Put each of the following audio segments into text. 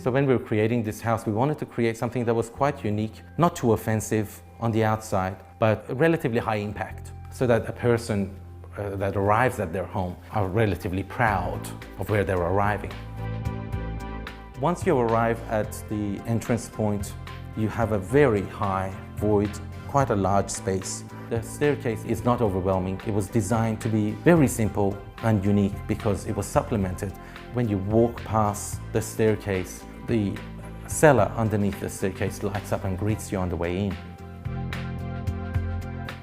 So when we were creating this house, we wanted to create something that was quite unique, not too offensive on the outside, but relatively high impact, so that a person that arrives at their home are relatively proud of where they're arriving. Once you arrive at the entrance point, you have a very high void, quite a large space. The staircase is not overwhelming. It was designed to be very simple and unique because it was supplemented. When you walk past the staircase, the cellar underneath the staircase lights up and greets you on the way in.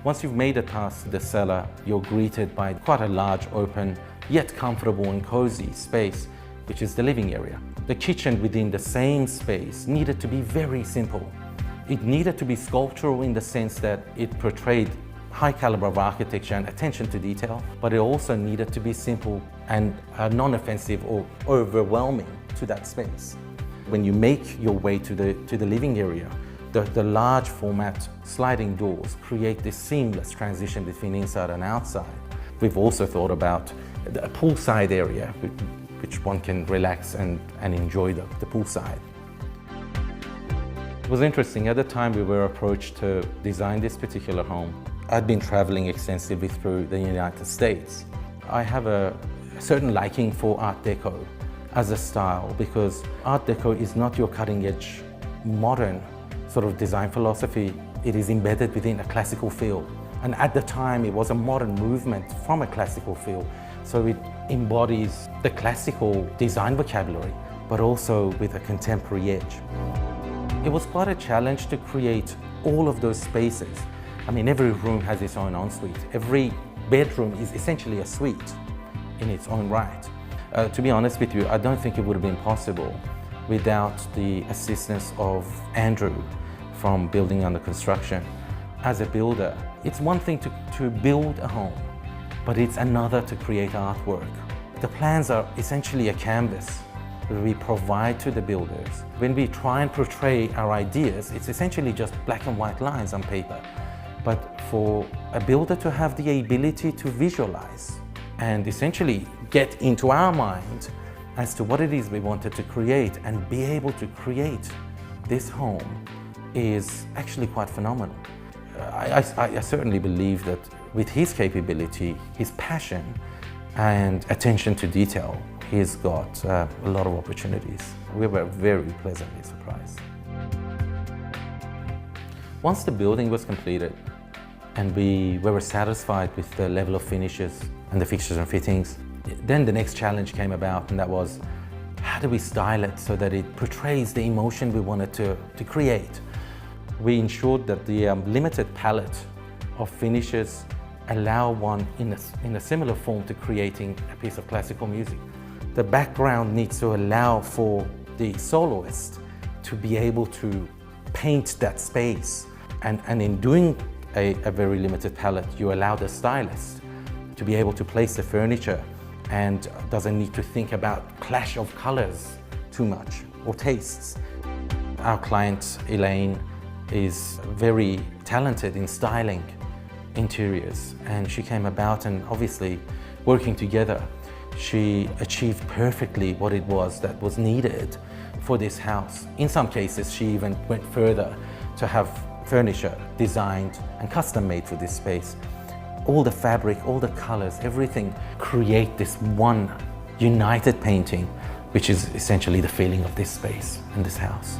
Once you've made it past the cellar, you're greeted by quite a large, open, yet comfortable and cozy space, which is the living area. The kitchen within the same space needed to be very simple. It needed to be sculptural in the sense that it portrayed high caliber of architecture and attention to detail, but it also needed to be simple and non-offensive or overwhelming to that space. When you make your way to the living area, the large format sliding doors create this seamless transition between inside and outside. We've also thought about a poolside area, which one can relax and enjoy the poolside. It was interesting, at the time we were approached to design this particular home. I'd been traveling extensively through the United States. I have a certain liking for Art Deco as a style, because Art Deco is not your cutting-edge modern sort of design philosophy. It is embedded within a classical feel. And at the time, it was a modern movement from a classical feel. So it embodies the classical design vocabulary, but also with a contemporary edge. It was quite a challenge to create all of those spaces. I mean, every room has its own ensuite. Every bedroom is essentially a suite in its own right. To be honest with you, I don't think it would have been possible without the assistance of Andrew from Building Under Construction. As a builder, it's one thing to build a home, but it's another to create artwork. The plans are essentially a canvas that we provide to the builders. When we try and portray our ideas, it's essentially just black and white lines on paper. But for a builder to have the ability to visualize and essentially get into our mind as to what it is we wanted to create and be able to create this home is actually quite phenomenal. I certainly believe that with his capability, his passion and attention to detail, he's got a lot of opportunities. We were very pleasantly surprised. Once the building was completed and we were satisfied with the level of finishes and the fixtures and fittings, then the next challenge came about, and that was, how do we style it so that it portrays the emotion we wanted to create? We ensured that the limited palette of finishes allow one in a similar form to creating a piece of classical music. The background needs to allow for the soloist to be able to paint that space. And in doing a very limited palette, you allow the stylist to be able to place the furniture and doesn't need to think about clash of colors too much or tastes. Our client, Elaine, is very talented in styling interiors, and she came about, and obviously working together, she achieved perfectly what it was that was needed for this house. In some cases, she even went further to have furniture designed and custom made for this space. All the fabric, all the colors, everything create this one united painting, which is essentially the feeling of this space and this house.